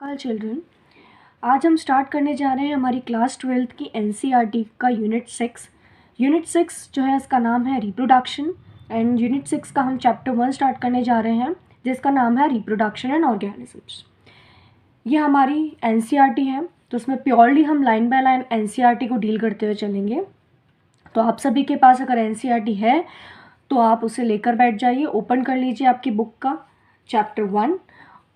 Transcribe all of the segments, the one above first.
All children, आज हम start करने जा रहे हैं हमारी क्लास 12th की एनसीईआरटी का यूनिट 6 जो है इसका नाम है रिप्रोडक्शन। एंड यूनिट 6 का हम चैप्टर 1 स्टार्ट करने जा रहे हैं जिसका नाम है रिप्रोडक्शन एंड ऑर्गेनिजम्स। ये हमारी एनसीईआरटी है तो उसमें प्योरली हम लाइन बाय लाइन एनसीईआरटी को डील करते हुए चलेंगे। तो आप सभी के पास अगर एनसीईआरटी है तो आप उसे लेकर बैठ जाइए, ओपन कर लीजिए आपकी बुक का चैप्टर 1।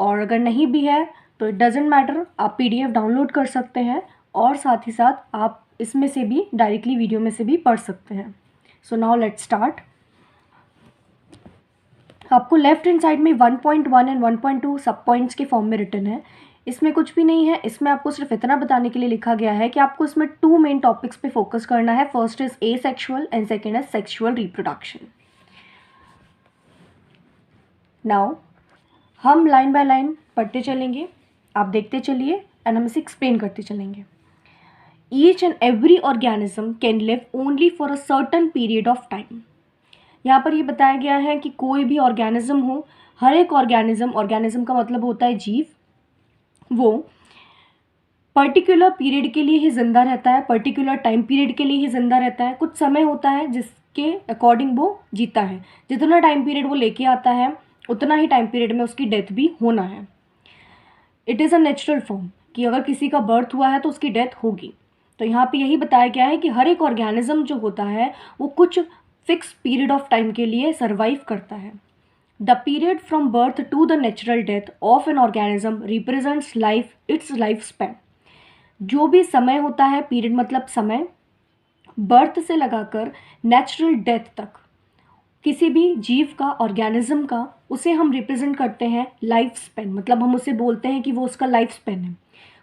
और अगर नहीं भी है तो इट डजेंट मैटर, आप पीडीएफ डाउनलोड कर सकते हैं और साथ ही साथ आप इसमें से भी डायरेक्टली वीडियो में से भी पढ़ सकते हैं। So now let's start. आपको लेफ्ट हैंड साइड में 1.1 एंड 1.2 सब पॉइंट्स के फॉर्म में रिटन है। इसमें कुछ भी नहीं है, इसमें आपको सिर्फ इतना बताने के लिए लिखा गया है कि आपको इसमें 2 मेन टॉपिक्स पे फोकस करना है। First is asexual and second is sexual reproduction. Now हम लाइन बाय लाइन पढ़ते चलेंगे, आप देखते चलिए एंड हम इसे एक्सप्लेन करते चलेंगे। Each and every organism can live only for a certain period of time. यहाँ पर ये बताया गया है कि कोई भी ऑर्गेनिज्म हो, हर एक ऑर्गेनिज्म का मतलब होता है जीव, वो पर्टिकुलर पीरियड के लिए ही जिंदा रहता है, पर्टिकुलर टाइम पीरियड के लिए ही जिंदा रहता है। कुछ समय होता है जिसके अकॉर्डिंग वो जीता है, जितना टाइम पीरियड वो लेके आता है उतना ही टाइम पीरियड में उसकी डेथ भी होना है। It is a natural form कि अगर किसी का बर्थ हुआ है तो उसकी डेथ होगी। तो यहाँ पे यही बताया गया है कि हर एक ऑर्गेनिज्म जो होता है वो कुछ फिक्स पीरियड ऑफ टाइम के लिए सर्वाइव करता है। The period from birth to the natural death of an organism represents life its life span. जो भी समय होता है, पीरियड मतलब समय, बर्थ से लगाकर नेचुरल डेथ तक किसी भी जीव का, ऑर्गेनिज्म का, उसे हम रिप्रेजेंट करते हैं लाइफ स्पेन। मतलब हम उसे बोलते हैं कि वो उसका लाइफ स्पेन है।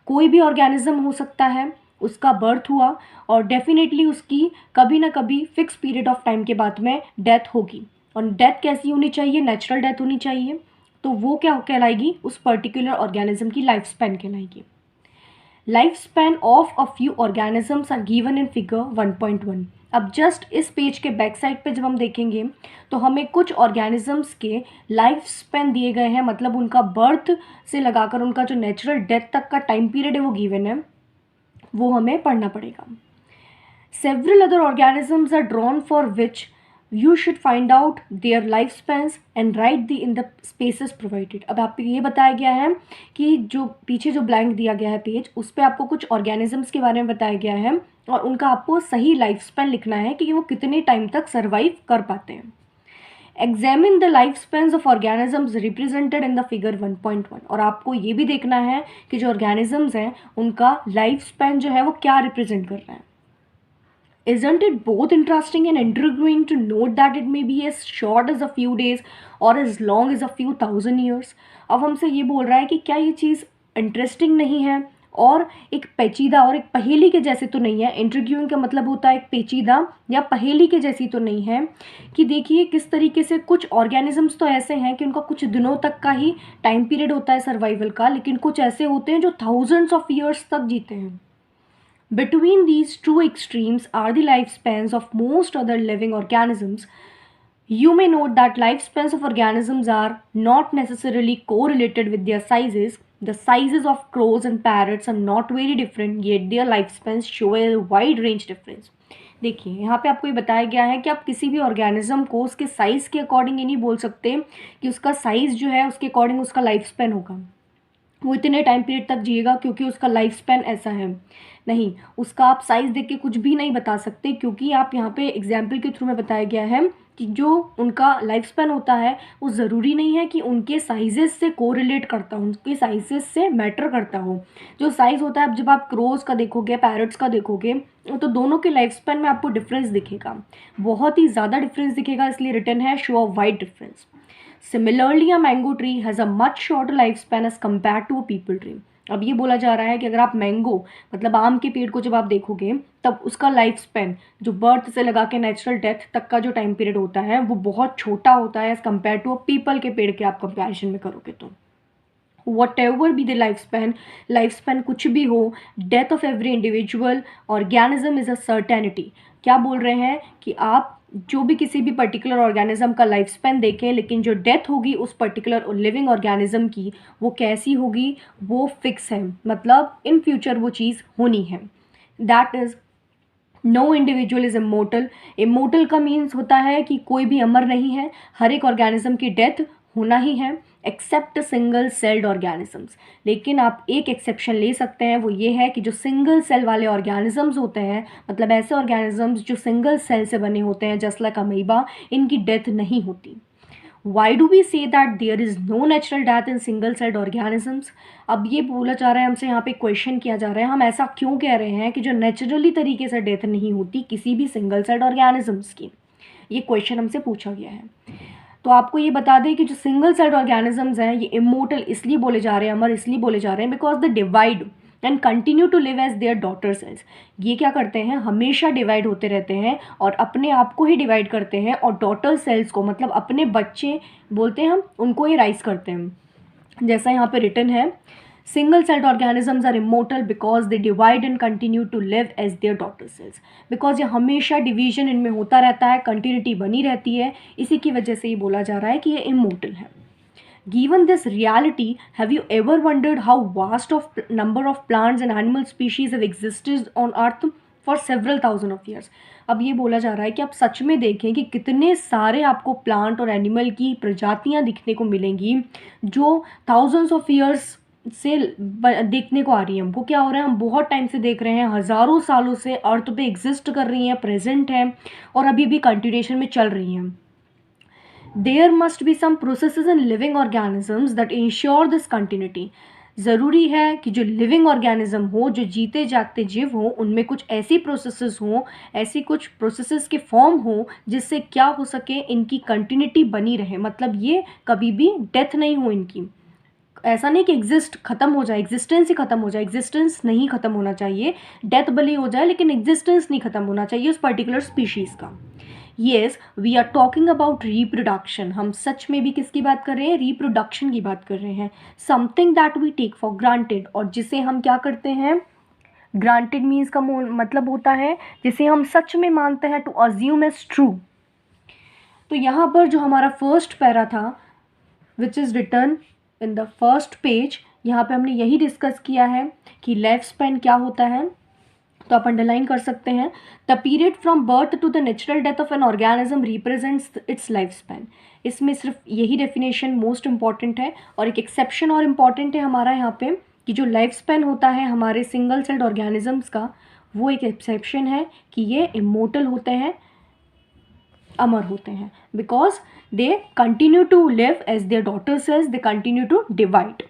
कोई भी ऑर्गेनिज्म हो सकता है, उसका बर्थ हुआ और डेफिनेटली उसकी कभी ना कभी फिक्स पीरियड ऑफ टाइम के बाद में डेथ होगी। और डेथ कैसी होनी चाहिए? नेचुरल डेथ होनी चाहिए। तो वो क्या कहलाएगी? उस पर्टिकुलर ऑर्गेनिज्म की लाइफ स्पेन कहलाएगी। Life span of a few organisms are given in figure 1.1। अब जस्ट इस पेज के बैक साइड पे जब हम देखेंगे तो हमें कुछ ऑर्गेनिजम्स के लाइफ स्पैन दिए गए हैं, मतलब उनका बर्थ से लगाकर उनका जो नेचुरल डेथ तक का टाइम पीरियड है वो गिवन है, वो हमें पढ़ना पड़ेगा। Several other organisms are drawn for which you should find out their lifespans and write the in the spaces provided। अब आपको ये बताया गया है कि जो पीछे जो ब्लैंक दिया गया है पेज, उस पर आपको कुछ ऑर्गेनिजम्स के बारे में बताया गया है और उनका आपको सही लाइफ स्पैन लिखना है कि वो कितने टाइम तक सर्वाइव कर पाते हैं। Examine the life spans of organisms represented in the figure 1.1। और आपको ये भी देखना है कि जो ऑर्गेनिजम्स हैं उनका लाइफ स्पैन जो है वो क्या रिप्रेजेंट कर रहा है। Isn't it both interesting and intriguing to note that it may be as short as a few days or as long as a few thousand years? अब हमसे ये बोल रहा है कि क्या ये चीज़ इंटरेस्टिंग नहीं है और एक पेचीदा और एक पहेली के जैसे तो नहीं है। इंट्रिग्यूइंग का मतलब होता है एक पेचीदा या पहेली के जैसी तो नहीं है। कि देखिए किस तरीके से कुछ ऑर्गेनिजम्स तो ऐसे हैं कि उनका कुछ दिनों तक का ही टाइम पीरियड होता है सर्वाइवल का, लेकिन कुछ ऐसे होते हैं जो थाउजेंड्स ऑफ ईयर्स तक जीते हैं। Between these two extremes are the lifespans of most other living organisms. You may note that lifespans of organisms are not necessarily correlated with their sizes. The sizes of crows and parrots are not very different, yet their lifespans show a wide range difference. देखिए यहाँ पे आपको ये बताया गया है कि आप किसी भी ऑर्गेनिज्म को उसके साइज़ के अकॉर्डिंग ये नहीं बोल सकते कि उसका साइज़ जो है उसके अकॉर्डिंग उसका लाइफ स्पैन होगा, वो इतने टाइम पीरियड तक जिएगा क्योंकि उसका लाइफ स्पैन ऐसा है। नहीं, उसका आप साइज़ देख के कुछ भी नहीं बता सकते, क्योंकि आप यहाँ पे एग्जाम्पल के थ्रू में बताया गया है कि जो उनका लाइफ स्पैन होता है वो ज़रूरी नहीं है कि उनके साइजेस से कोरिलेट करता हो, उनके साइजेस से मैटर करता हो। जो साइज़ होता है, अब जब आप क्रोज का देखोगे, पैरट्स का देखोगे, तो दोनों के लाइफ स्पैन में आपको डिफरेंस दिखेगा, बहुत ही ज़्यादा डिफरेंस दिखेगा, इसलिए रिटर्न है show a wide difference. Similarly, a mango tree has a much shorter lifespan as compared to a peepal tree। अब ये बोला जा रहा है कि अगर आप मैंगो मतलब आम के पेड़ को जब आप देखोगे तब उसका लाइफ स्पैन जो बर्थ से लगा के नेचुरल डेथ तक का जो टाइम पीरियड होता है वो बहुत छोटा होता है एज कम्पेयर टू अ पीपल के पेड़ के आप कंपैरिजन में करोगे तो। What ever be the life span कुछ भी हो, death of every individual organism is a certainty. क्या बोल रहे हैं कि आप जो भी किसी भी पर्टिकुलर ऑर्गेनिज्म का लाइफ स्पैन देखें, लेकिन जो डेथ होगी उस पर्टिकुलर लिविंग ऑर्गेनिज्म की वो कैसी होगी, वो फिक्स है, मतलब इन फ्यूचर वो चीज़ होनी है। That is no individual is immortal. Immortal का मीन्स होता है कि कोई भी अमर नहीं है, हर एक ऑर्गेनिज्म की डेथ होना ही है एक्सेप्ट सिंगल सेल्ड ऑर्गेनिजम्स। लेकिन आप एक एक्सेप्शन ले सकते हैं, वो ये है कि जो सिंगल सेल वाले ऑर्गेनिजम्स होते हैं, मतलब ऐसे ऑर्गेनिजम्स जो सिंगल सेल से बने होते हैं जस्ट लाइक अमीबा, इनकी डेथ नहीं होती। Why do we say that there is no natural death in single celled organisms? अब ये बोला जा रहा है हमसे, यहाँ पे क्वेश्चन किया जा रहा है, हम ऐसा क्यों कह रहे हैं कि जो नेचुरली तरीके से डेथ नहीं होती किसी भी सिंगल सेल्ड ऑर्गेनिजम्स की? ये क्वेश्चन हमसे पूछा गया है। तो आपको ये बता दें कि जो सिंगल सेल्ड ऑर्गेनिजम्स हैं ये इमोर्टल इसलिए बोले जा रहे हैं, अमर इसलिए बोले जा रहे हैं, because they divide and continue to live as their daughter cells. ये क्या करते हैं, हमेशा डिवाइड होते रहते हैं और अपने आप को ही डिवाइड करते हैं, और डॉटर सेल्स को मतलब अपने बच्चे बोलते हैं हम, उनको ही राइज करते हैं। जैसा यहाँ पे रिटन है, single celled organisms are immortal because they divide and continue to live as their daughter cells. Because ये हमेशा डिवीजन इनमें होता रहता है, कंटिन्यूटी बनी रहती है, इसी की वजह से ये बोला जा रहा है कि ये इमोर्टल है। Given this reality, have you ever wondered how vast of number of plants and animal species have existed on Earth for several thousand of years? अब ये बोला जा रहा है कि आप सच में देखें कि कितने सारे आपको प्लांट और एनिमल की प्रजातियां दिखने को मिलेंगी जो थाउजेंड्स ऑफ ईयर्स से देखने को आ रही है। हमको क्या हो रहा है, हम बहुत टाइम से देख रहे हैं, हज़ारों सालों से अर्थ पे एग्जिस्ट कर रही हैं, प्रेजेंट हैं और अभी भी कंटिन्यूएशन में चल रही हैं। There must be some processes in living organisms that ensure this continuity. ज़रूरी है कि जो लिविंग ऑर्गेनिज्म हो, जो जीते जागते जीव हो, उनमें कुछ ऐसी प्रोसेसेस हों, ऐसी कुछ प्रोसेसेस के फॉर्म हो जिससे क्या हो सके, इनकी कंटिन्यूटी बनी रहे, मतलब ये कभी भी डेथ नहीं हो इनकी। ऐसा नहीं कि एग्जिस्ट खत्म हो जाए, एग्जिस्टेंस ही खत्म हो जाए, एग्जिस्टेंस नहीं खत्म होना चाहिए, डेथ भले हो जाए लेकिन एग्जिस्टेंस नहीं खत्म होना चाहिए उस पर्टिकुलर स्पीशीज़ का। Yes, we are talking about reproduction. हम सच में भी किसकी बात कर रहे हैं, रिप्रोडक्शन की बात कर रहे हैं। Something that we take for granted, और जिसे हम क्या करते हैं, ग्रांटेड मीन्स का मतलब होता है जिसे हम सच में मानते हैं, टू अज्यूम एज ट्रू। तो यहाँ पर जो हमारा फर्स्ट पैरा था which is written in the first page, यहाँ पे हमने यही डिस्कस किया है कि लाइफ स्पैन क्या होता है। तो आप अंडरलाइन कर सकते हैं, the period from birth to the natural death of an organism represents its life span. इसमें सिर्फ यही डेफिनेशन मोस्ट इंपॉर्टेंट है, और एक एक्सेप्शन और इम्पॉर्टेंट है हमारा यहाँ पे कि जो लाइफ स्पैन होता है हमारे सिंगल सेल्ड ऑर्गेनिजम्स का, वो एक एक्सेप्शन है कि ये इमोर्टल होते हैं, अमर होते हैं, because they continue to live as their daughter cells, they continue to divide.